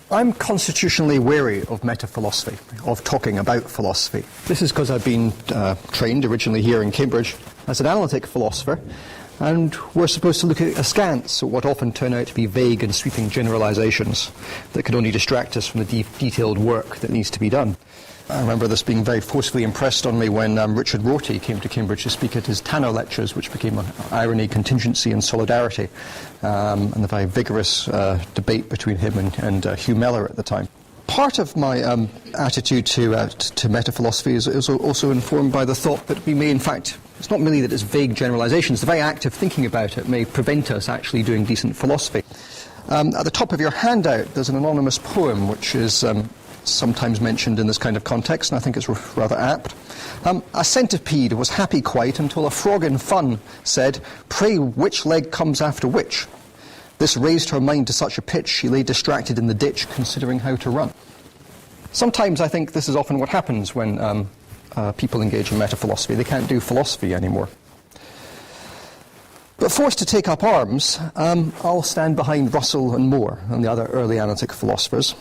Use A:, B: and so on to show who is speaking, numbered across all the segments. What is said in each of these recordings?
A: I'm constitutionally wary of metaphilosophy, of talking about philosophy. This is because I've been trained originally here in Cambridge as an analytic philosopher, and we're supposed to look at askance at what often turn out to be vague and sweeping generalizations that can only distract us from the detailed work that needs to be done. I remember this being very forcefully impressed on me when Richard Rorty came to Cambridge to speak at his Tanner lectures, which became Irony, Contingency and Solidarity, and the very vigorous debate between him and Hugh Mellor at the time. Part of my attitude to metaphilosophy is also informed by the thought that we may, in fact, it's not merely that it's vague generalizations, the very act of thinking about it may prevent us actually doing decent philosophy. At the top of your handout, there's an anonymous poem which is sometimes mentioned in this kind of context, and I think it's rather apt. A centipede was happy quite until a frog in fun said, "Pray, which leg comes after which?" This raised her mind to such a pitch she lay distracted in the ditch, considering how to run. Sometimes I think this is often what happens when people engage in metaphilosophy. They can't do philosophy anymore. But forced to take up arms, I'll stand behind Russell and Moore and the other early analytic philosophers,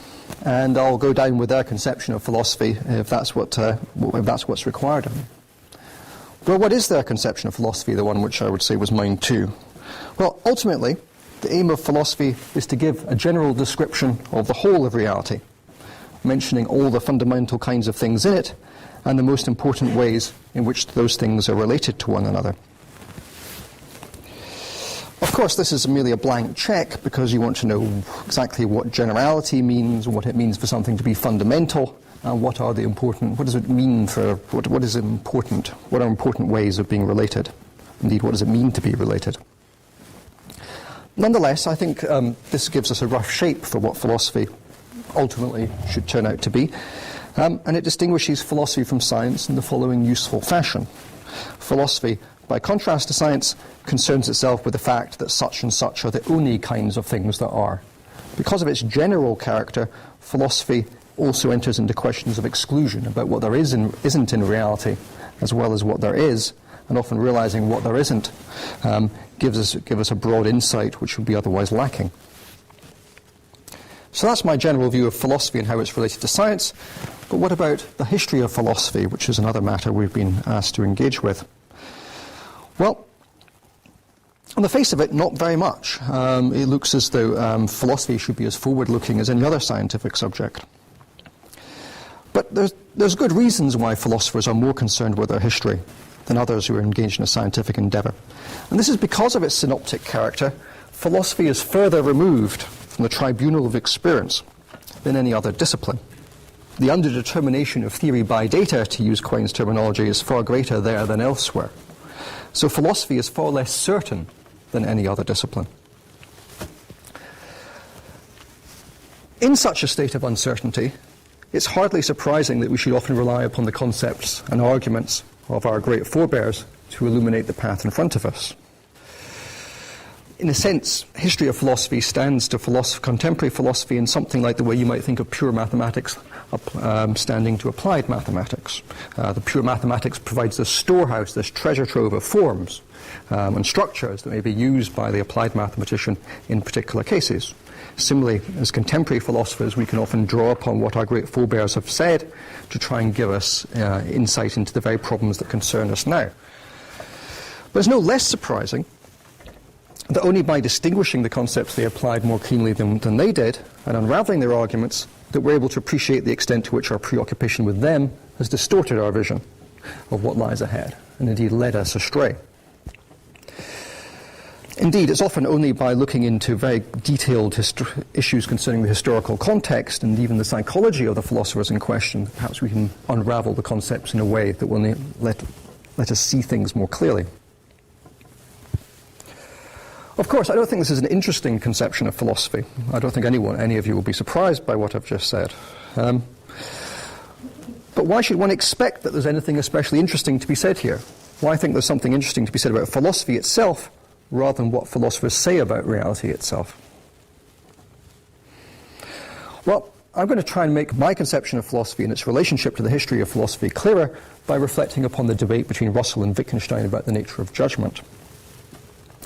A: and I'll go down with their conception of philosophy if that's what's required of me. Well, what is their conception of philosophy, the one which I would say was mine too? Well, ultimately, the aim of philosophy is to give a general description of the whole of reality, mentioning all the fundamental kinds of things in it and the most important ways in which those things are related to one another. Of course, this is merely a blank check because you want to know exactly what generality means, what it means for something to be fundamental, and what does it mean for, what is important, what are important ways of being related? Indeed, what does it mean to be related? Nonetheless, I think this gives us a rough shape for what philosophy ultimately should turn out to be, and it distinguishes philosophy from science in the following useful fashion. Philosophy, by contrast to science, concerns itself with the fact that such and such are the only kinds of things there are. Because of its general character, philosophy also enters into questions of exclusion about what there is and isn't in reality, as well as what there is, and often realizing what there isn't gives us a broad insight which would be otherwise lacking. So that's my general view of philosophy and how it's related to science. But what about the history of philosophy, which is another matter we've been asked to engage with? Well, on the face of it, not very much. It looks as though philosophy should be as forward-looking as any other scientific subject. But there's good reasons why philosophers are more concerned with their history than others who are engaged in a scientific endeavour. And this is because of its synoptic character. Philosophy is further removed from the tribunal of experience than any other discipline. The underdetermination of theory by data, to use Quine's terminology, is far greater there than elsewhere. So philosophy is far less certain than any other discipline. In such a state of uncertainty, it's hardly surprising that we should often rely upon the concepts and arguments of our great forebears to illuminate the path in front of us. In a sense, history of philosophy stands to contemporary philosophy in something like the way you might think of pure mathematics standing to applied mathematics. The pure mathematics provides this storehouse, this treasure trove of forms and structures that may be used by the applied mathematician in particular cases. Similarly, as contemporary philosophers, we can often draw upon what our great forebears have said to try and give us insight into the very problems that concern us now. But it's no less surprising that only by distinguishing the concepts they applied more keenly than they did, and unravelling their arguments, that we're able to appreciate the extent to which our preoccupation with them has distorted our vision of what lies ahead, and indeed led us astray. Indeed, it's often only by looking into very detailed issues concerning the historical context and even the psychology of the philosophers in question, perhaps we can unravel the concepts in a way that will let us see things more clearly. Of course, I don't think this is an interesting conception of philosophy. I don't think any of you will be surprised by what I've just said. But why should one expect that there's anything especially interesting to be said here? Why think there's something interesting to be said about philosophy itself rather than what philosophers say about reality itself? Well, I'm going to try and make my conception of philosophy and its relationship to the history of philosophy clearer by reflecting upon the debate between Russell and Wittgenstein about the nature of judgment.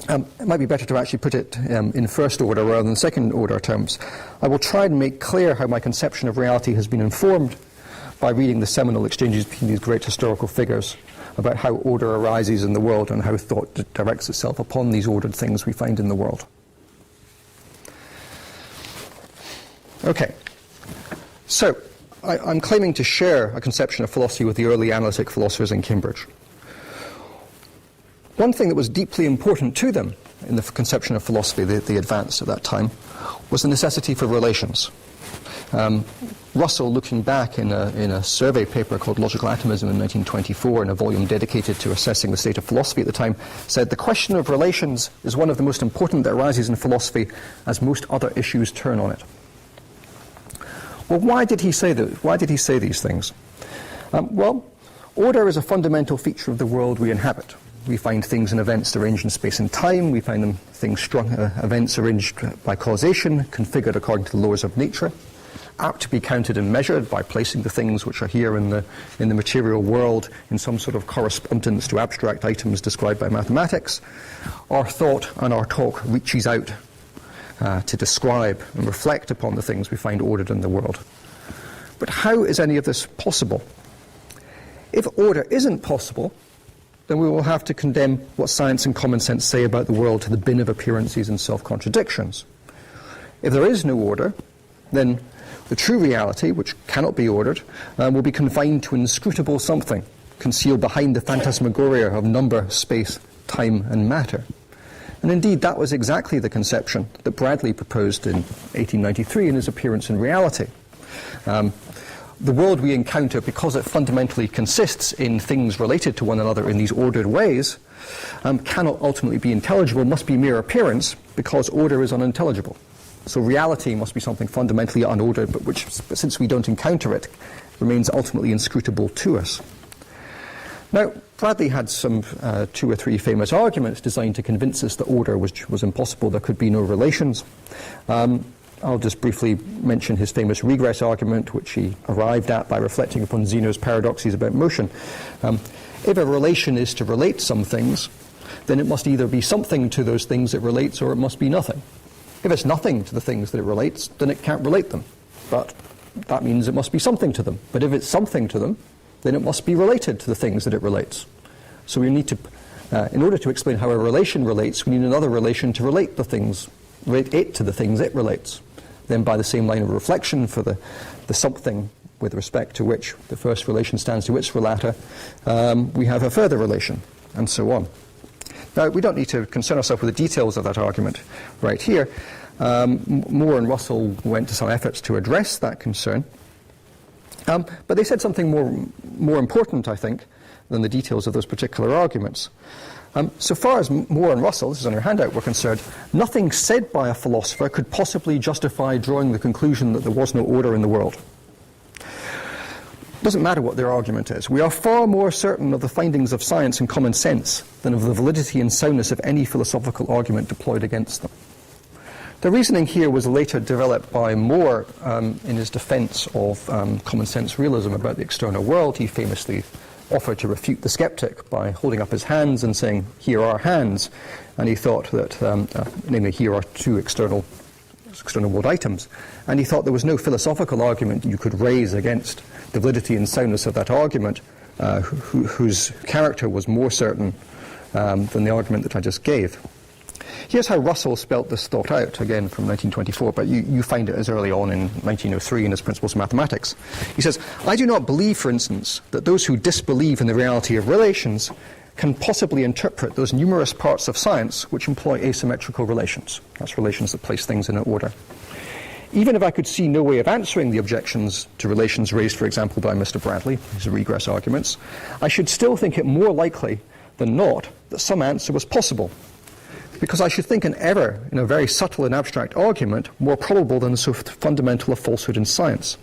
A: it might be better to actually put it in first order rather than second order terms. I will try and make clear how my conception of reality has been informed by reading the seminal exchanges between these great historical figures about how order arises in the world and how thought directs itself upon these ordered things we find in the world. Okay, so I'm claiming to share a conception of philosophy with the early analytic philosophers in Cambridge. One thing that was deeply important to them in the conception of philosophy, the advance at that time, was the necessity for relations. Russell, looking back in a survey paper called Logical Atomism in 1924, in a volume dedicated to assessing the state of philosophy at the time, said the question of relations is one of the most important that arises in philosophy, as most other issues turn on it. Well, why did he say that? Why did he say these things? Well, order is a fundamental feature of the world we inhabit. We find things and events arranged in space and time. We find events arranged by causation, configured according to the laws of nature, apt to be counted and measured by placing the things which are here in the material world in some sort of correspondence to abstract items described by mathematics. Our thought and our talk reaches out to describe and reflect upon the things we find ordered in the world. But how is any of this possible? If order isn't possible, then we will have to condemn what science and common sense say about the world to the bin of appearances and self-contradictions. If there is no order, then the true reality, which cannot be ordered, will be confined to inscrutable something, concealed behind the phantasmagoria of number, space, time, and matter. And indeed, that was exactly the conception that Bradley proposed in 1893 in his Appearance and Reality. The world we encounter, because it fundamentally consists in things related to one another in these ordered ways, cannot ultimately be intelligible, must be mere appearance, because order is unintelligible. So reality must be something fundamentally unordered, but which, since we don't encounter it, remains ultimately inscrutable to us. Now, Bradley had some 2 or 3 famous arguments designed to convince us that order was impossible, there could be no relations. I'll just briefly mention his famous regress argument, which he arrived at by reflecting upon Zeno's paradoxes about motion. If a relation is to relate some things, then it must either be something to those things it relates, or it must be nothing. If it's nothing to the things that it relates, then it can't relate them. But that means it must be something to them. But if it's something to them, then it must be related to the things that it relates. So we need to, in order to explain how a relation relates, we need another relation to relate it to the things it relates. Then by the same line of reflection for the something with respect to which the first relation stands to its relator, we have a further relation, and so on. Now, we don't need to concern ourselves with the details of that argument right here. Moore and Russell went to some efforts to address that concern, but they said something more important, I think, than the details of those particular arguments. So far as Moore and Russell, this is on your handout, were concerned, nothing said by a philosopher could possibly justify drawing the conclusion that there was no order in the world. It doesn't matter what their argument is. We are far more certain of the findings of science and common sense than of the validity and soundness of any philosophical argument deployed against them. The reasoning here was later developed by Moore in his defense of common sense realism about the external world. He famously offered to refute the skeptic by holding up his hands and saying, "Here are hands." And he thought that, namely, here are 2 external world items. And he thought there was no philosophical argument you could raise against the validity and soundness of that argument whose character was more certain than the argument that I just gave. Here's how Russell spelt this thought out, again from 1924, but you find it as early on in 1903 in his Principles of Mathematics. He says, "I do not believe, for instance, that those who disbelieve in the reality of relations can possibly interpret those numerous parts of science which employ asymmetrical relations." That's relations that place things in an order. "Even if I could see no way of answering the objections to relations raised, for example, by Mr. Bradley, his regress arguments, I should still think it more likely than not that some answer was possible, because I should think an error in a very subtle and abstract argument more probable than so fundamental a falsehood in science.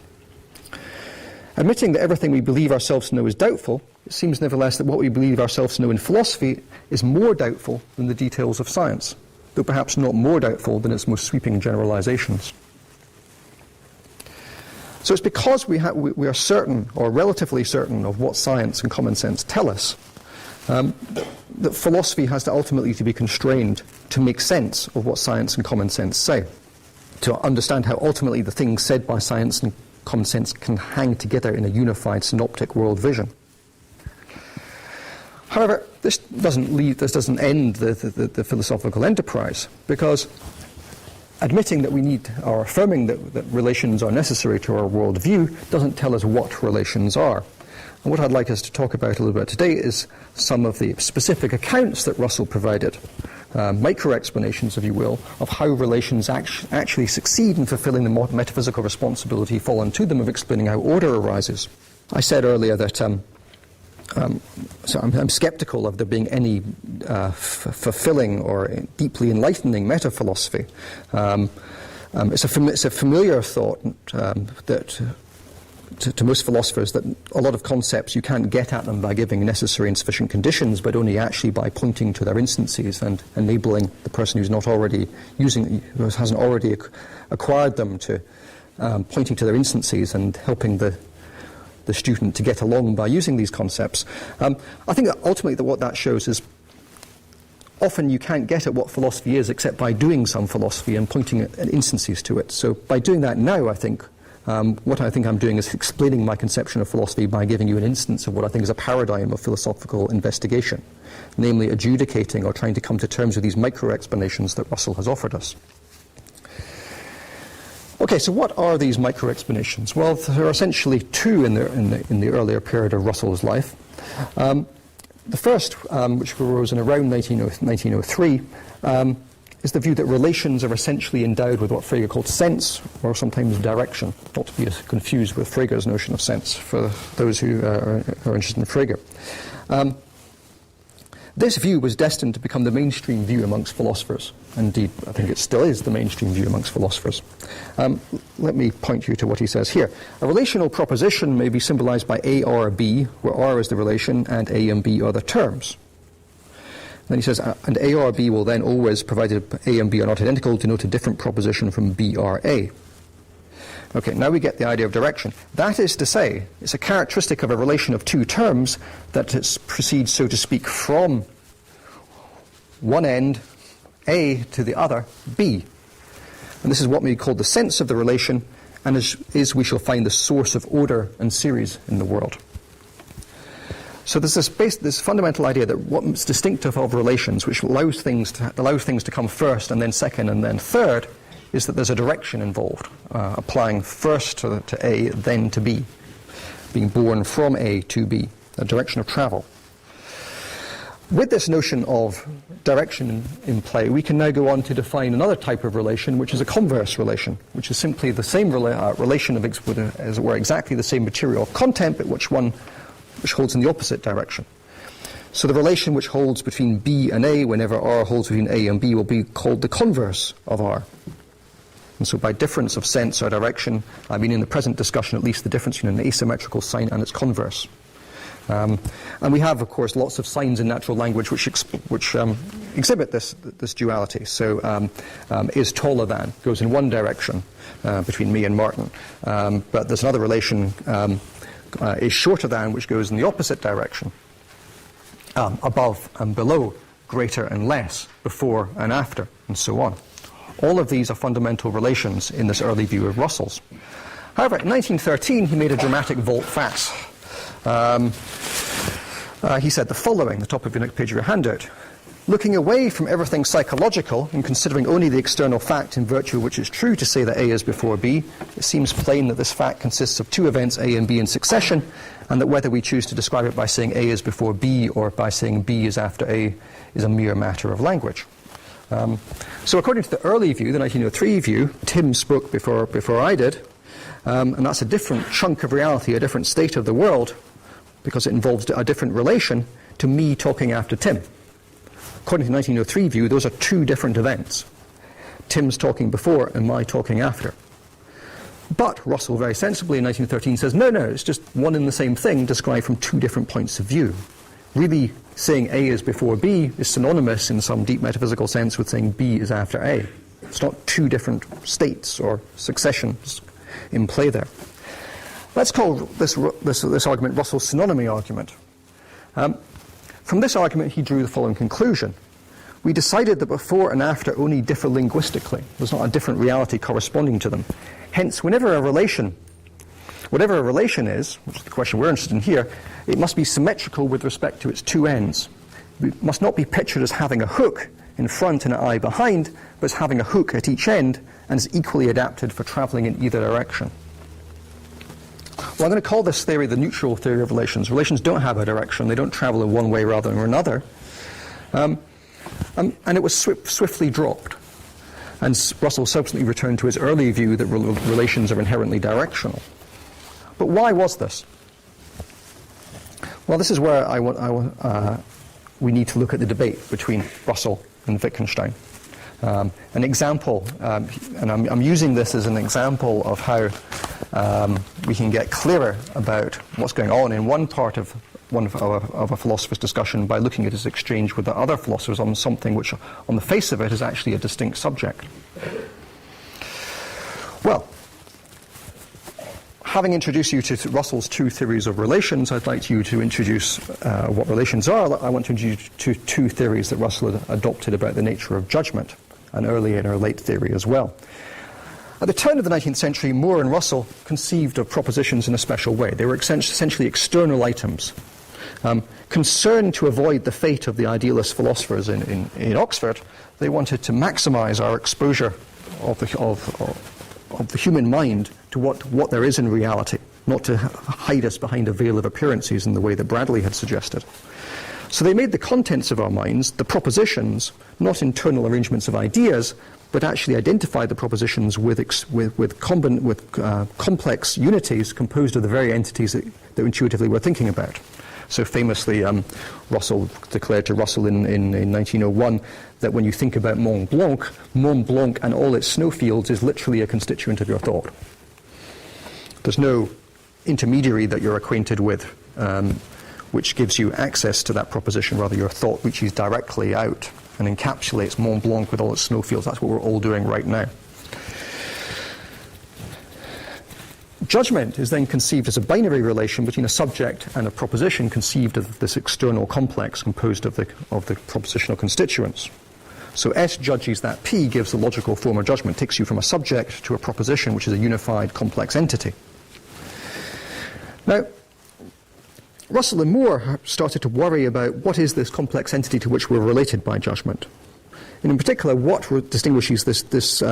A: Admitting that everything we believe ourselves to know is doubtful, it seems nevertheless that what we believe ourselves to know in philosophy is more doubtful than the details of science, though perhaps not more doubtful than its most sweeping generalizations." So it's because we are certain, or relatively certain, of what science and common sense tell us, that philosophy has to ultimately to be constrained to make sense of what science and common sense say, to understand how ultimately the things said by science and common sense can hang together in a unified synoptic world vision. However, this doesn't end the philosophical enterprise, because admitting that we need, or affirming that relations are necessary to our worldview, doesn't tell us what relations are. And what I'd like us to talk about a little bit today is some of the specific accounts that Russell provided, micro-explanations, if you will, of how relations actually succeed in fulfilling the metaphysical responsibility fallen to them of explaining how order arises. I said earlier that so I'm skeptical of there being any fulfilling or deeply enlightening metaphilosophy. It's a familiar thought that to most philosophers, that a lot of concepts you can't get at them by giving necessary and sufficient conditions, but only actually by pointing to their instances and enabling the person who's not already who hasn't already acquired them to pointing to their instances and helping the student to get along by using these concepts. I think that ultimately what that shows is often you can't get at what philosophy is except by doing some philosophy and pointing at instances to it. So by doing that now, I think, what I think I'm doing is explaining my conception of philosophy by giving you an instance of what I think is a paradigm of philosophical investigation, namely adjudicating or trying to come to terms with these micro-explanations that Russell has offered us. Okay, so what are these micro-explanations? Well, there are essentially two in the earlier period of Russell's life. The first, which arose in around 1903, is the view that relations are essentially endowed with what Frege called sense, or sometimes direction, not to be confused with Frege's notion of sense, for those who are interested in Frege. This view was destined to become the mainstream view amongst philosophers. Indeed, I think it still is the mainstream view amongst philosophers. Let me point you to what he says here. A relational proposition may be symbolized by A or B, where R is the relation and A and B are the terms. Then he says, and A or B will then always, provided A and B are not identical, denote a different proposition from B or A. Okay, now we get the idea of direction. That is to say, it's a characteristic of a relation of two terms that it proceeds, so to speak, from one end, A, to the other, B. And this is what we call the sense of the relation, and is we shall find the source of order and series in the world. So there's this fundamental idea that what's distinctive of relations, which allows things to come first and then second and then third, is that there's a direction involved, applying first to A, then to B, being born from A to B, a direction of travel. With this notion of direction in play, we can now go on to define another type of relation, which is a converse relation, which is simply the same relation of, as it were, exactly the same material content, but which holds in the opposite direction. So the relation which holds between B and A, whenever R holds between A and B, will be called the converse of R. And so by difference of sense or direction, I mean in the present discussion at least the difference between an asymmetrical sign and its converse. And we have, of course, lots of signs in natural language which exhibit this duality. So is taller than goes in one direction between me and Martin, but there's another relation, is shorter than, which goes in the opposite direction, above and below, greater and less, before and after, and so on. All of these are fundamental relations in this early view of Russell's. However, in 1913, he made a dramatic volte-face. He said the following, the top of the next page of your handout. Looking away from everything psychological and considering only the external fact in virtue of which it's true to say that A is before B, it seems plain that this fact consists of two events, A and B, in succession, and that whether we choose to describe it by saying A is before B or by saying B is after A is a mere matter of language. So according to the early view, the 1903 view, Tim spoke before I did, and that's a different chunk of reality, a different state of the world, because it involves a different relation to me talking after Tim. According to the 1903 view, those are two different events. Tim's talking before and my talking after. But Russell very sensibly in 1913 says, no, it's just one and the same thing described from two different points of view. Really, saying A is before B is synonymous in some deep metaphysical sense with saying B is after A. It's not two different states or successions in play there. Let's call this argument Russell's synonymy argument. From this argument, he drew the following conclusion. We decided that before and after only differ linguistically. There's not a different reality corresponding to them. Hence, whatever a relation is, which is the question we're interested in here, it must be symmetrical with respect to its two ends. It must not be pictured as having a hook in front and an eye behind, but as having a hook at each end and is equally adapted for traveling in either direction. Well, I'm going to call this theory the neutral theory of relations. Relations don't have a direction. They don't travel in one way rather than another. And it was swiftly dropped. And Russell subsequently returned to his early view that relations are inherently directional. But why was this? Well, this is where we need to look at the debate between Russell and Wittgenstein. An example, and I'm using this as an example of how we can get clearer about what's going on in one part of a philosopher's discussion by looking at his exchange with the other philosophers on something which, on the face of it, is actually a distinct subject. Well, having introduced you to Russell's two theories of relations, I'd like you to introduce what relations are. I want to introduce you to two theories that Russell had adopted about the nature of judgment, an early and a late theory as well. At the turn of the 19th century, Moore and Russell conceived of propositions in a special way. They were essentially external items. Concerned to avoid the fate of the idealist philosophers in Oxford, they wanted to maximize our exposure of the human mind to what there is in reality, not to hide us behind a veil of appearances in the way that Bradley had suggested. So they made the contents of our minds, the propositions, not internal arrangements of ideas, but actually identified the propositions with complex unities composed of the very entities that intuitively we're thinking about. So famously, Russell declared to Russell in 1901 that when you think about Mont Blanc and all its snowfields is literally a constituent of your thought. There's no intermediary that you're acquainted with which gives you access to that proposition. Rather, your thought reaches directly out and encapsulates Mont Blanc with all its snowfields. That's what we're all doing right now. Judgment is then conceived as a binary relation between a subject and a proposition conceived of this external complex composed of the propositional constituents. So S judges that P gives the logical form of judgment, takes you from a subject to a proposition which is a unified complex entity. Now, Russell and Moore started to worry about what is this complex entity to which we're related by judgment. And in particular, what distinguishes this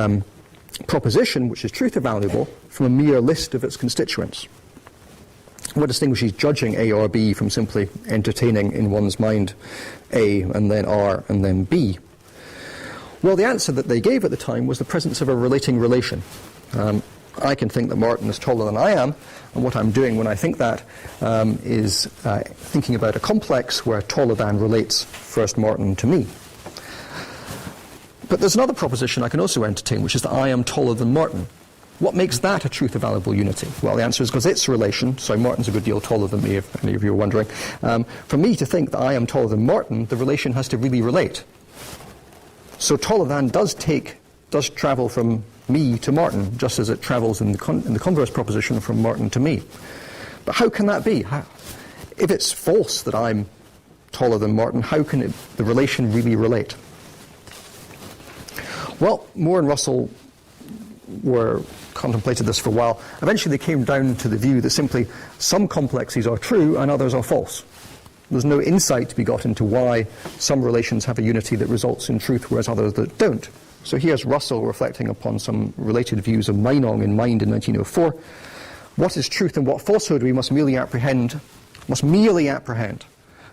A: proposition, which is truth evaluable, from a mere list of its constituents? What distinguishes judging A or B from simply entertaining in one's mind A and then R and then B? Well, the answer that they gave at the time was the presence of a relating relation. I can think that Martin is taller than I am, and what I'm doing when I think that is thinking about a complex where taller than relates first Martin to me. But there's another proposition I can also entertain, which is that I am taller than Martin. What makes that a truth evaluable unity? Well, the answer is because its relation, so Martin's a good deal taller than me, if any of you are wondering. For me to think that I am taller than Martin, the relation has to really relate. So taller than does travel from me to Martin, just as it travels in the converse proposition from Martin to me. But how can that be? If it's false that I'm taller than Martin, how can the relation really relate? Well, Moore and Russell contemplated this for a while. Eventually they came down to the view that simply some complexes are true and others are false. There's no insight to be got into why some relations have a unity that results in truth, whereas others that don't. So here's Russell reflecting upon some related views of Meinong in Mind in 1904. What is truth and what falsehood we must merely apprehend,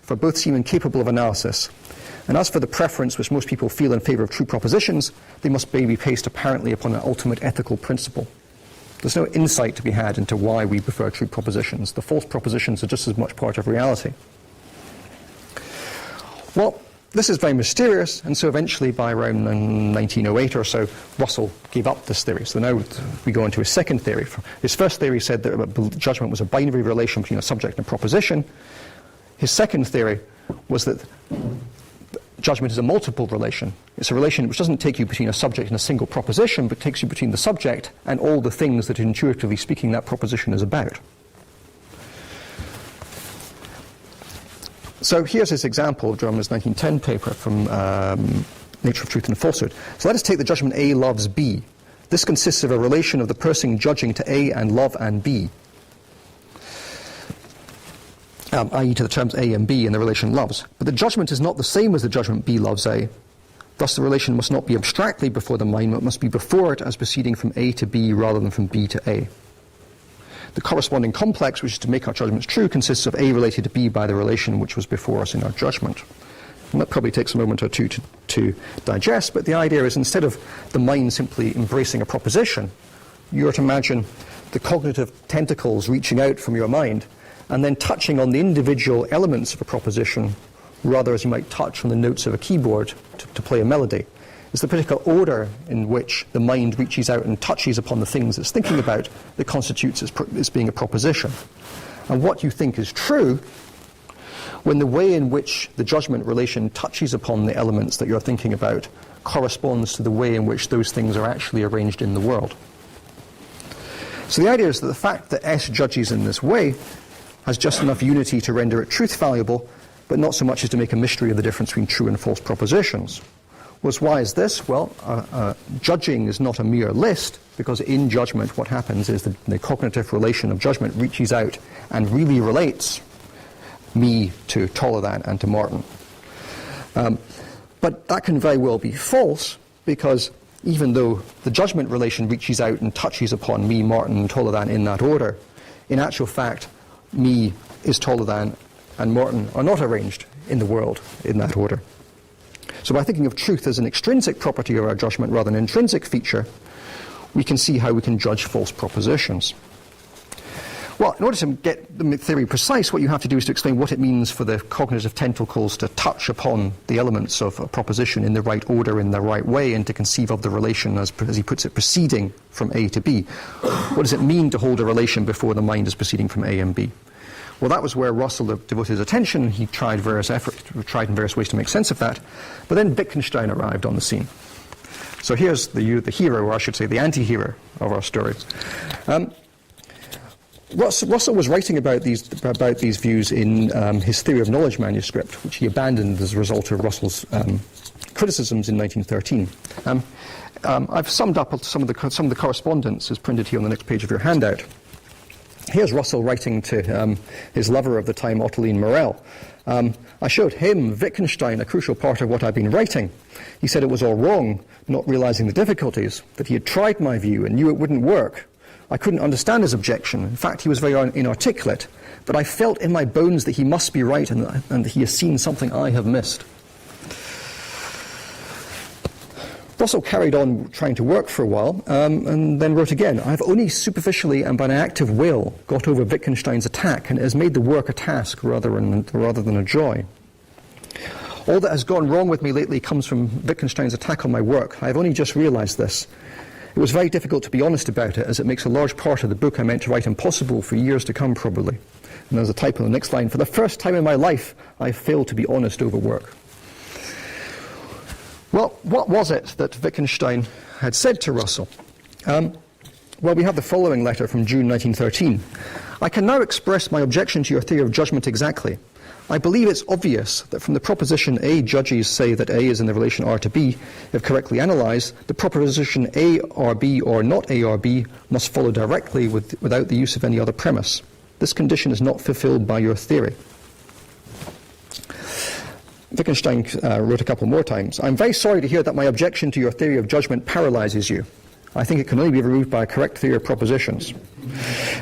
A: for both seem incapable of analysis. And as for the preference which most people feel in favour of true propositions, they must be based apparently upon an ultimate ethical principle. There's no insight to be had into why we prefer true propositions. The false propositions are just as much part of reality. Well, this is very mysterious, and so eventually by around 1908 or so, Russell gave up this theory. So now we go into his second theory. His first theory said that judgment was a binary relation between a subject and a proposition. His second theory was that judgment is a multiple relation. It's a relation which doesn't take you between a subject and a single proposition, but takes you between the subject and all the things that, intuitively speaking, that proposition is about. So here's his example from his 1910 paper from Nature of Truth and Falsehood. So let us take the judgment A loves B. This consists of a relation of the person judging to A and love and B, i.e. to the terms A and B in the relation loves. But the judgment is not the same as the judgment B loves A. Thus the relation must not be abstractly before the mind, but must be before it as proceeding from A to B rather than from B to A. The corresponding complex, which is to make our judgments true, consists of A related to B by the relation which was before us in our judgment. And that probably takes a moment or two to digest, but the idea is instead of the mind simply embracing a proposition, you're to imagine the cognitive tentacles reaching out from your mind and then touching on the individual elements of a proposition, rather as you might touch on the notes of a keyboard to play a melody. It's the particular order in which the mind reaches out and touches upon the things it's thinking about that constitutes its being a proposition. And what you think is true, when the way in which the judgment relation touches upon the elements that you're thinking about corresponds to the way in which those things are actually arranged in the world. So the idea is that the fact that S judges in this way has just enough unity to render it truth valuable, but not so much as to make a mystery of the difference between true and false propositions. Why is this? Well, judging is not a mere list, because in judgment what happens is the cognitive relation of judgment reaches out and really relates me to taller than and to Martin. But that can very well be false, because even though the judgment relation reaches out and touches upon me, Martin, and taller than in that order, in actual fact, me is taller than and Martin are not arranged in the world in that order. So by thinking of truth as an extrinsic property of our judgment rather than an intrinsic feature, we can see how we can judge false propositions. Well, in order to get the theory precise, what you have to do is to explain what it means for the cognitive tentacles to touch upon the elements of a proposition in the right order, in the right way, and to conceive of the relation, as he puts it, proceeding from A to B. What does it mean to hold a relation before the mind is proceeding from A and B? Well, that was where Russell devoted his attention. He tried in various ways to make sense of that. But then Wittgenstein arrived on the scene. So here's the hero, or I should say the anti-hero of our story. Russell was writing about these views in his Theory of Knowledge manuscript, which he abandoned as a result of Russell's criticisms in 1913. I've summed up some of the correspondence as printed here on the next page of your handout. Here's Russell writing to his lover of the time, Ottoline Morel. I showed him, Wittgenstein, a crucial part of what I've been writing. He said it was all wrong, not realizing the difficulties, that he had tried my view and knew it wouldn't work. I couldn't understand his objection. In fact, he was very inarticulate. But I felt in my bones that he must be right and that he has seen something I have missed. Russell carried on trying to work for a while, and then wrote again, I've only superficially and by an active will got over Wittgenstein's attack, and it has made the work a task rather than a joy. All that has gone wrong with me lately comes from Wittgenstein's attack on my work. I have only just realized this. It was very difficult to be honest about it, as it makes a large part of the book I meant to write impossible for years to come, probably. And there's a typo on the next line. For the first time in my life, I failed to be honest over work. Well, what was it that Wittgenstein had said to Russell? Well, we have the following letter from June 1913. I can now express my objection to your theory of judgment exactly. I believe it's obvious that from the proposition A judges say that A is in the relation R to B, if correctly analysed, the proposition A or B or not A or B must follow directly without the use of any other premise. This condition is not fulfilled by your theory. Wittgenstein wrote a couple more times, I'm very sorry to hear that my objection to your theory of judgment paralyses you. I think it can only be removed by a correct theory of propositions.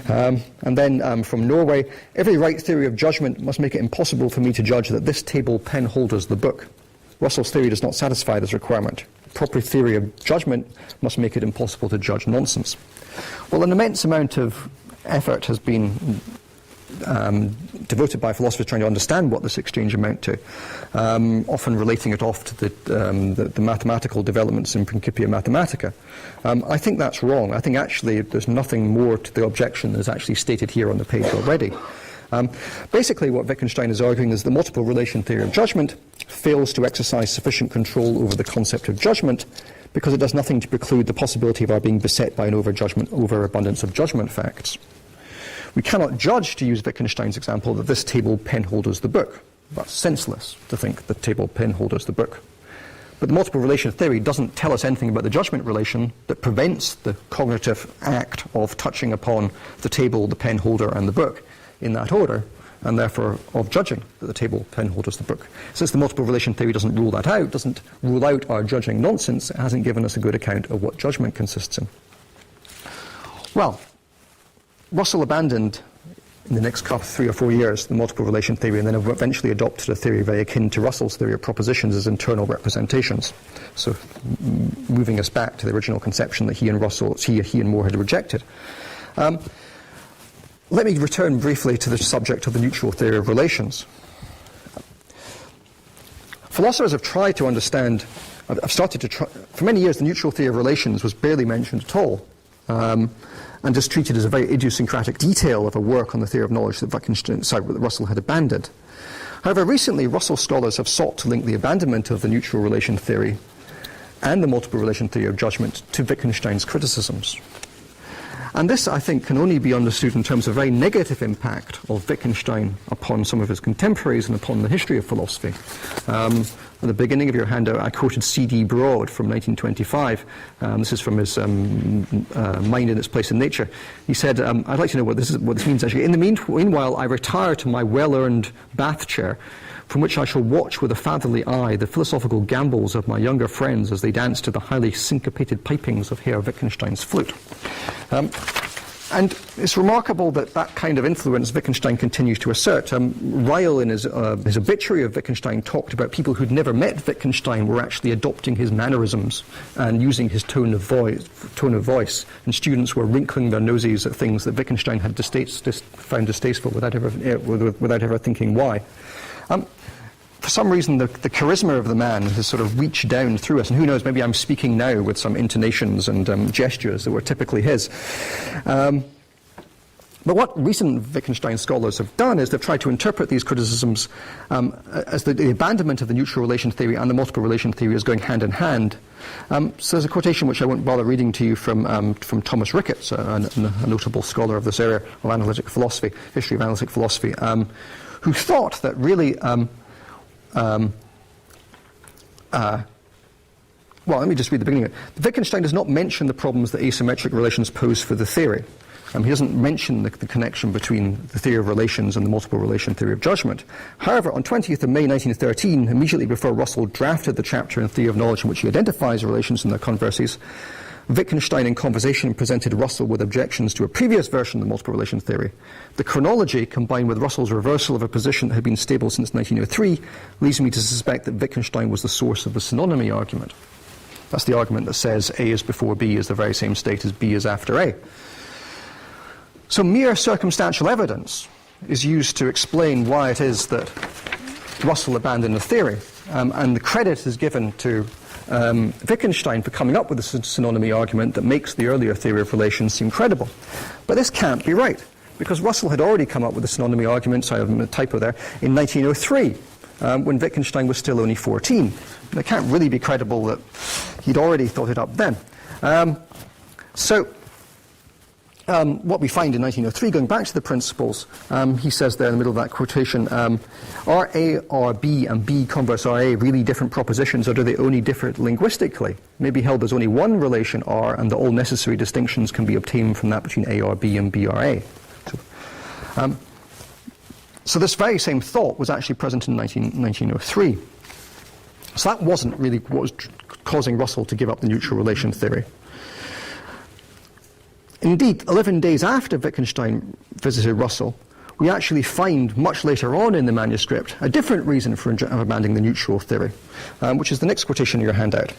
A: And then from Norway, every right theory of judgment must make it impossible for me to judge that this table pen holders the book. Russell's theory does not satisfy this requirement. Proper theory of judgment must make it impossible to judge nonsense. Well, an immense amount of effort has been devoted by philosophers trying to understand what this exchange amount to, often relating it off to the mathematical developments in Principia Mathematica. I think that's wrong. I think actually there's nothing more to the objection that's actually stated here on the page already. Basically what Wittgenstein is arguing is the multiple relation theory of judgment fails to exercise sufficient control over the concept of judgment because it does nothing to preclude the possibility of our being beset by an overabundance of judgment facts. We cannot judge, to use Wittgenstein's example, that this table pen holders the book. That's senseless to think the table pen holds the book. But the multiple relation theory doesn't tell us anything about the judgment relation that prevents the cognitive act of touching upon the table, the pen holder, and the book in that order, and therefore of judging that the table, pen holds the book. Since the multiple relation theory doesn't rule that out, doesn't rule out our judging nonsense, it hasn't given us a good account of what judgment consists in. Well, Russell abandoned in the next 3 or 4 years the multiple relation theory, and then eventually adopted a theory very akin to Russell's theory of propositions as internal representations. So moving us back to the original conception that he and Moore had rejected. Let me return briefly to the subject of the neutral theory of relations. Philosophers have tried to understand, for many years the neutral theory of relations was barely mentioned at all, and just treated as a very idiosyncratic detail of a work on the theory of knowledge that Russell had abandoned. However, recently Russell scholars have sought to link the abandonment of the neutral relation theory and the multiple relation theory of judgment to Wittgenstein's criticisms. And this, I think, can only be understood in terms of very negative impact of Wittgenstein upon some of his contemporaries and upon the history of philosophy. At the beginning of your handout, I quoted C.D. Broad from 1925. This is from his Mind in Its Place in Nature. He said, I'd like to know what this means actually. In the meanwhile, I retire to my well-earned bath chair, from which I shall watch with a fatherly eye the philosophical gambols of my younger friends as they dance to the highly syncopated pipings of Herr Wittgenstein's flute. And it's remarkable that that kind of influence Wittgenstein continues to assert. Ryle, in his obituary of Wittgenstein, talked about people who'd never met Wittgenstein were actually adopting his mannerisms and using his tone of voice, and students were wrinkling their noses at things that Wittgenstein had found distasteful without ever thinking why. For some reason, the charisma of the man has sort of reached down through us, and who knows, maybe I'm speaking now with some intonations and gestures that were typically his. But what recent Wittgenstein scholars have done is they've tried to interpret these criticisms as the abandonment of the neutral relation theory and the multiple relation theory as going hand in hand. So there's a quotation which I won't bother reading to you from Thomas Ricketts, a notable scholar of this area of analytic philosophy, history of analytic philosophy, who thought that really well, let me just read the beginning of it. Wittgenstein does not mention the problems that asymmetric relations pose for the theory. He doesn't mention the connection between the theory of relations and the multiple relation theory of judgment. However, on 20th of May 1913, immediately before Russell drafted the chapter in Theory of Knowledge in which he identifies relations and their converses, Wittgenstein in conversation presented Russell with objections to a previous version of the multiple relation theory. The chronology, combined with Russell's reversal of a position that had been stable since 1903, leads me to suspect that Wittgenstein was the source of the synonymy argument. That's the argument that says A is before B is the very same state as B is after A. So mere circumstantial evidence is used to explain why it is that Russell abandoned the theory, and the credit is given to Wittgenstein for coming up with a synonymy argument that makes the earlier theory of relations seem credible. But this can't be right, because Russell had already come up with a synonymy argument, sorry, I have a typo there, in 1903, when Wittgenstein was still only 14. And it can't really be credible that he'd already thought it up then. What we find in 1903, going back to the principles, he says there in the middle of that quotation, are A or B and B converse are A really different propositions, or do they only differ linguistically? Maybe held there's only one relation R, and that all necessary distinctions can be obtained from that between A or B and B or A. So this very same thought was actually present in 1903. So that wasn't really what was causing Russell to give up the neutral relation theory. Indeed, 11 days after Wittgenstein visited Russell, we actually find much later on in the manuscript a different reason for abandoning the neutral theory, which is the next quotation in your handout.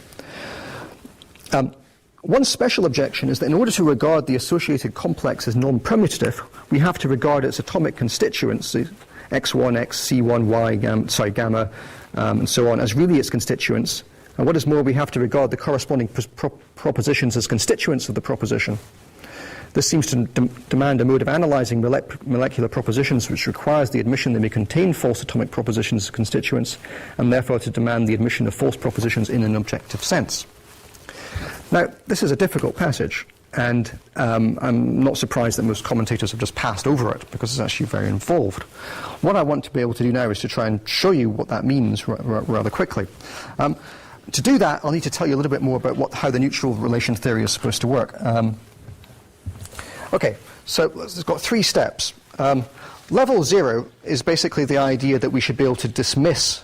A: One special objection is that in order to regard the associated complex as non-permutative, we have to regard its atomic constituents, x1, x, c1, y, gamma, and so on, as really its constituents. And what is more, we have to regard the corresponding propositions as constituents of the proposition. This seems to demand a mode of analyzing molecular propositions which requires the admission they may contain false atomic propositions as constituents, and therefore to demand the admission of false propositions in an objective sense. Now, this is a difficult passage, And I'm not surprised that most commentators have just passed over it, because it's actually very involved. What I want to be able to do now is to try and show you what that means rather quickly. To do that, I'll need to tell you a little bit more about how the neutral relation theory is supposed to work. Okay, so it's got 3 steps. Level 0 is basically the idea that we should be able to dismiss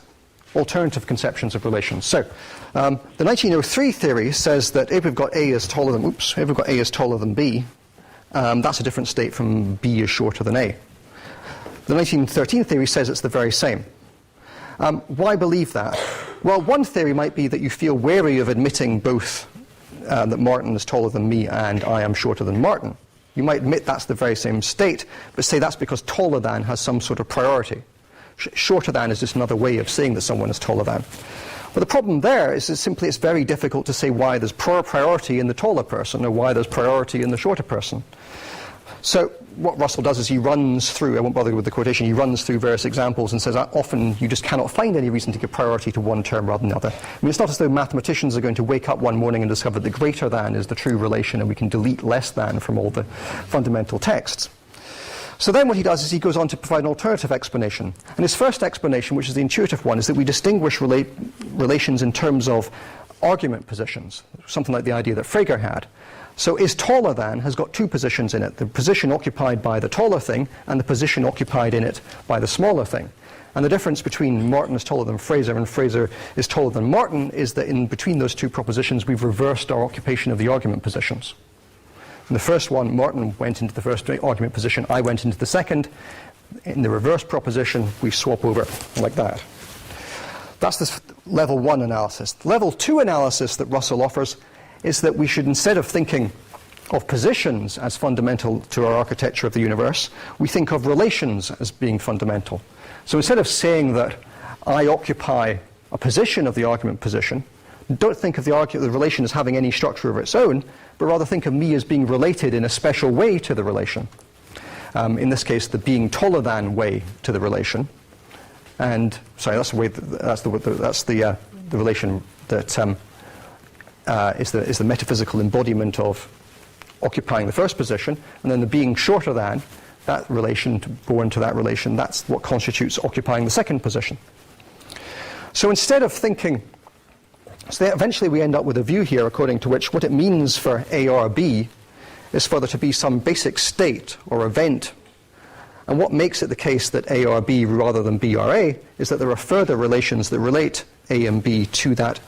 A: alternative conceptions of relations. So, the 1903 theory says that if we've got A is taller than B, that's a different state from B is shorter than A. The 1913 theory says it's the very same. Why believe that? Well, one theory might be that you feel wary of admitting both that Martin is taller than me and I am shorter than Martin. You might admit that's the very same state, but say that's because taller than has some sort of priority. Shorter than is just another way of saying that someone is taller than. But the problem there is simply it's very difficult to say why there's priority in the taller person or why there's priority in the shorter person. So what Russell does is he runs through, I won't bother with the quotation, he runs through various examples and says often you just cannot find any reason to give priority to one term rather than the other. I mean, it's not as though mathematicians are going to wake up one morning and discover that greater than is the true relation and we can delete less than from all the fundamental texts. So then what he does is he goes on to provide an alternative explanation. And his first explanation, which is the intuitive one, is that we distinguish relations in terms of argument positions, something like the idea that Frege had. So is taller than has got 2 positions in it, the position occupied by the taller thing and the position occupied in it by the smaller thing. And the difference between Martin is taller than Fraser and Fraser is taller than Martin is that in between those 2 propositions we've reversed our occupation of the argument positions. In the first one, Martin went into the first argument position, I went into the second. In the reverse proposition, we swap over like that. That's this level 1 analysis. Level 2 analysis that Russell offers is that we should, instead of thinking of positions as fundamental to our architecture of the universe, we think of relations as being fundamental. So instead of saying that I occupy a position of the argument position, don't think of the relation as having any structure of its own, but rather think of me as being related in a special way to the relation. In this case, the being taller than way to the relation. And sorry, that's the relation that is the metaphysical embodiment of occupying the first position, and then the being shorter than, that relation born to that relation, that's what constitutes occupying the second position. So instead of thinking, eventually we end up with a view here according to which what it means for A or B is for there to be some basic state or event. And what makes it the case that A are B rather than B are A is that there are further relations that relate A and B to that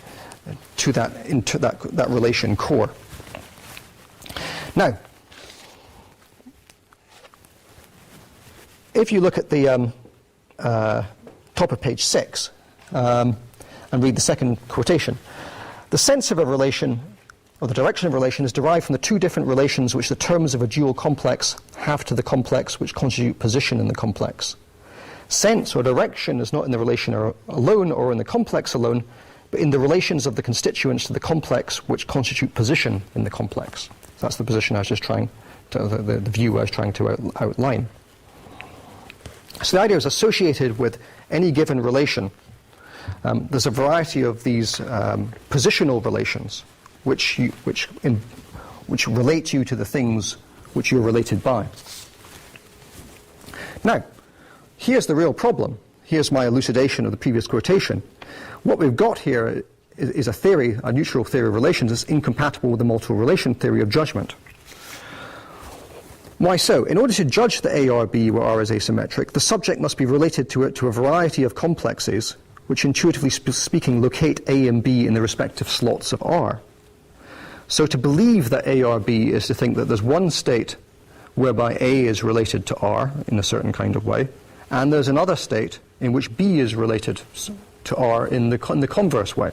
A: relation core. Now, if you look at the top of page 6 and read the second quotation, the sense of a relation, or the direction of a relation, is derived from the 2 different relations which the terms of a dual complex have to the complex which constitute position in the complex. Sense or direction is not in the relation alone or in the complex alone, but in the relations of the constituents to the complex which constitute position in the complex. So that's the position I was just trying to, the view I was trying to outline. So the idea is associated with any given relation. There's a variety of these positional relations which relate you to the things which you're related by. Now, here's the real problem. Here's my elucidation of the previous quotation. What we've got here is a theory, a neutral theory of relations, that's incompatible with the multiple relation theory of judgment. Why so? In order to judge that A or B where R is asymmetric, the subject must be related to it to a variety of complexes which, intuitively speaking, locate A and B in the respective slots of R. So to believe that A or B is to think that there's one state whereby A is related to R in a certain kind of way, and there's another state in which B is related to R in the converse way.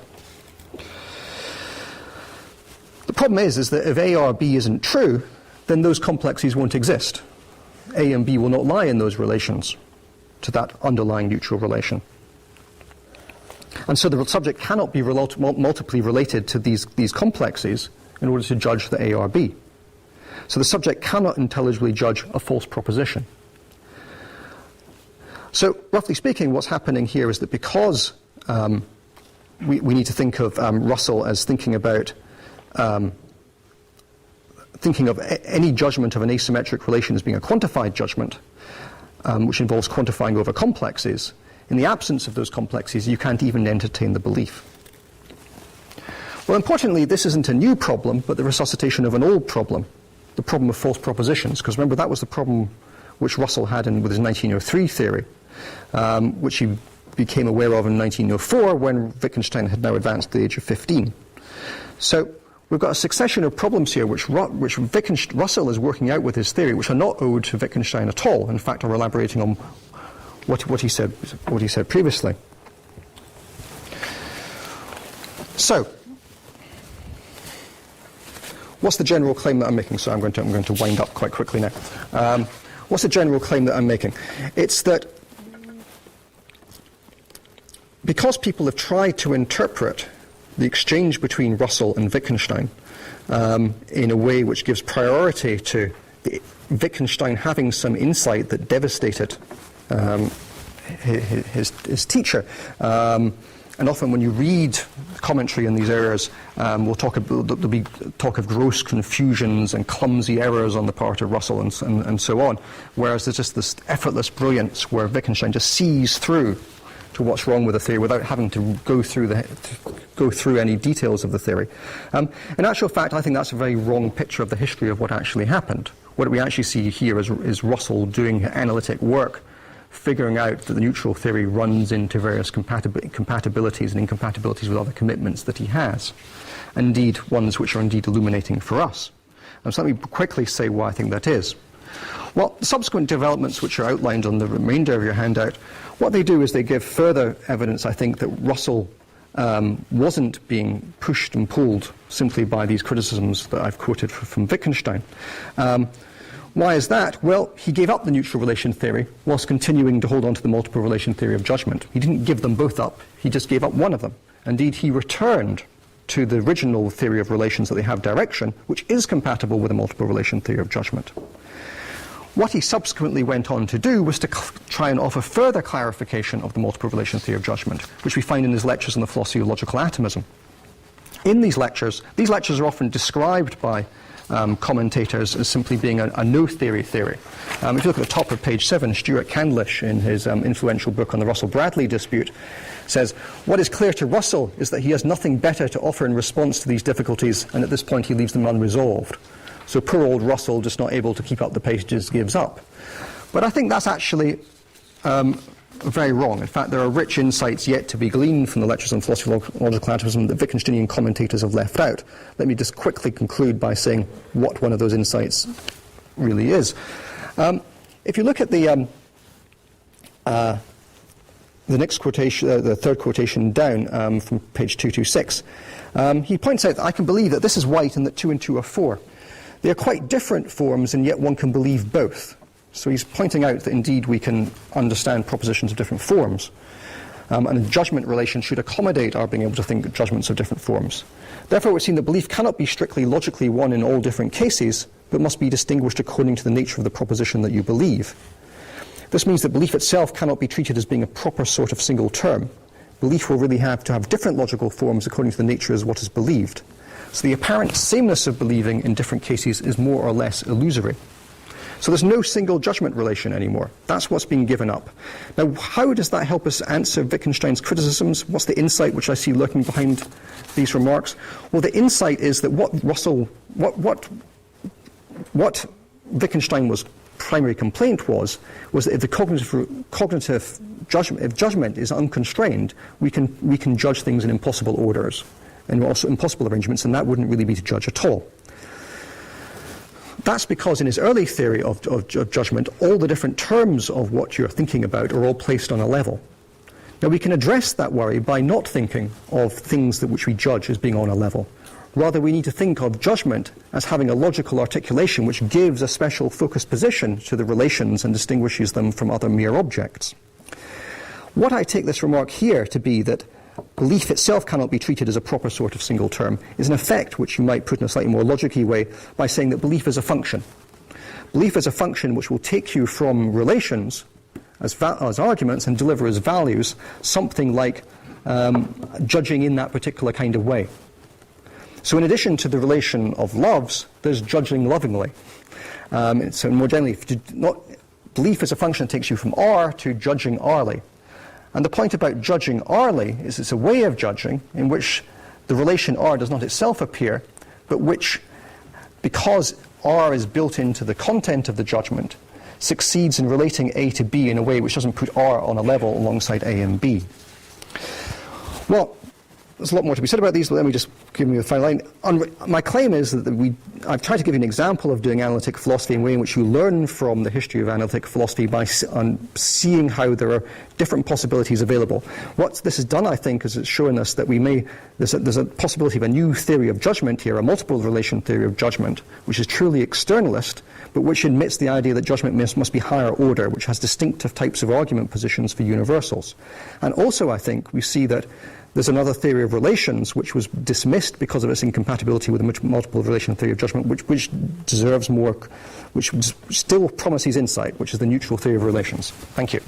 A: The problem is that if A or B isn't true, then those complexes won't exist. A and B will not lie in those relations to that underlying neutral relation. And so the subject cannot be multiply related to these complexes in order to judge the A or B. So the subject cannot intelligibly judge a false proposition. So roughly speaking, what's happening here is that because we need to think of Russell as thinking about thinking of any judgment of an asymmetric relation as being a quantified judgment, which involves quantifying over complexes, in the absence of those complexes, you can't even entertain the belief. Well, importantly, this isn't a new problem, but the resuscitation of an old problem, the problem of false propositions, because remember, that was the problem which Russell had with his 1903 theory, which he became aware of in 1904 when Wittgenstein had now advanced to the age of 15. So we've got a succession of problems here which Russell is working out with his theory, which are not owed to Wittgenstein at all. In fact, are elaborating on what he said previously. So, what's the general claim that I'm making? So I'm going to wind up quite quickly now. What's the general claim that I'm making? It's that because people have tried to interpret the exchange between Russell and Wittgenstein in a way which gives priority to Wittgenstein having some insight that devastated his teacher. And often when you read commentary in these areas, there'll be talk of gross confusions and clumsy errors on the part of Russell and so on, whereas there's just this effortless brilliance where Wittgenstein just sees through to what's wrong with the theory without having to go through any details of the theory. In actual fact, I think that's a very wrong picture of the history of what actually happened. What we actually see here is Russell doing analytic work, figuring out that the neutral theory runs into various compatibilities and incompatibilities with other commitments that he has, indeed ones which are indeed illuminating for us. And so let me quickly say why I think that is. Well, the subsequent developments which are outlined on the remainder of your handout, what they do is they give further evidence, I think, that Russell wasn't being pushed and pulled simply by these criticisms that I've quoted from Wittgenstein. Why is that? Well, he gave up the neutral relation theory whilst continuing to hold on to the multiple relation theory of judgment. He didn't give them both up, he just gave up one of them. Indeed, he returned to the original theory of relations that they have direction, which is compatible with the multiple relation theory of judgment. What he subsequently went on to do was to try and offer further clarification of the multiple relation theory of judgment, which we find in his lectures on the philosophy of logical atomism. In these lectures are often described by commentators as simply being a no-theory theory. If you look at the top of page 7, Stuart Candlish, in his influential book on the Russell-Bradley dispute, says, "What is clear to Russell is that he has nothing better to offer in response to these difficulties, and at this point he leaves them unresolved. So poor old Russell, just not able to keep up the pace, just gives up." But I think that's actually very wrong. In fact, there are rich insights yet to be gleaned from the lectures on philosophy of logical atomism that Wittgensteinian commentators have left out. Let me just quickly conclude by saying what one of those insights really is. If you look at the next quotation, the third quotation down from page 226, he points out that I can believe that this is white and that 2 and 2 are 4. They are quite different forms, and yet one can believe both. So he's pointing out that indeed we can understand propositions of different forms. And a judgment relation should accommodate our being able to think judgments of different forms. Therefore, it would seem that belief cannot be strictly logically one in all different cases, but must be distinguished according to the nature of the proposition that you believe. This means that belief itself cannot be treated as being a proper sort of single term. Belief will really have to have different logical forms according to the nature of what is believed. So the apparent sameness of believing in different cases is more or less illusory. So there's no single judgment relation anymore. That's what's being given up. Now, how does that help us answer Wittgenstein's criticisms? What's the insight which I see lurking behind these remarks? Well, the insight is that what Wittgenstein's primary complaint was that if the cognitive judgment, if judgment is unconstrained, we can judge things in impossible orders and also impossible arrangements, and that wouldn't really be to judge at all. That's because in his early theory of judgment, all the different terms of what you're thinking about are all placed on a level. Now, we can address that worry by not thinking of things which we judge as being on a level. Rather, we need to think of judgment as having a logical articulation which gives a special focused position to the relations and distinguishes them from other mere objects. What I take this remark here to be that belief itself cannot be treated as a proper sort of single term is an effect which you might put in a slightly more logical way by saying that belief is a function. Belief is a function which will take you from relations as arguments and deliver as values something like judging in that particular kind of way. So in addition to the relation of loves, there's judging lovingly. So more generally, belief is a function that takes you from R to judging Rly. And the point about judging Rly is it's a way of judging in which the relation R does not itself appear, but which, because R is built into the content of the judgment, succeeds in relating A to B in a way which doesn't put R on a level alongside A and B. Well, there's a lot more to be said about these, but let me just give you the final line. My claim is that I've tried to give you an example of doing analytic philosophy in a way in which you learn from the history of analytic philosophy by seeing how there are different possibilities available. What this has done, I think, is it's shown us that there's a possibility of a new theory of judgment here, a multiple relation theory of judgment, which is truly externalist, but which admits the idea that judgment must be higher order, which has distinctive types of argument positions for universals. And also, I think, we see that there's another theory of relations which was dismissed because of its incompatibility with the multiple relation theory of judgment, which deserves more, which still promises insight, which is the neutral theory of relations. Thank you.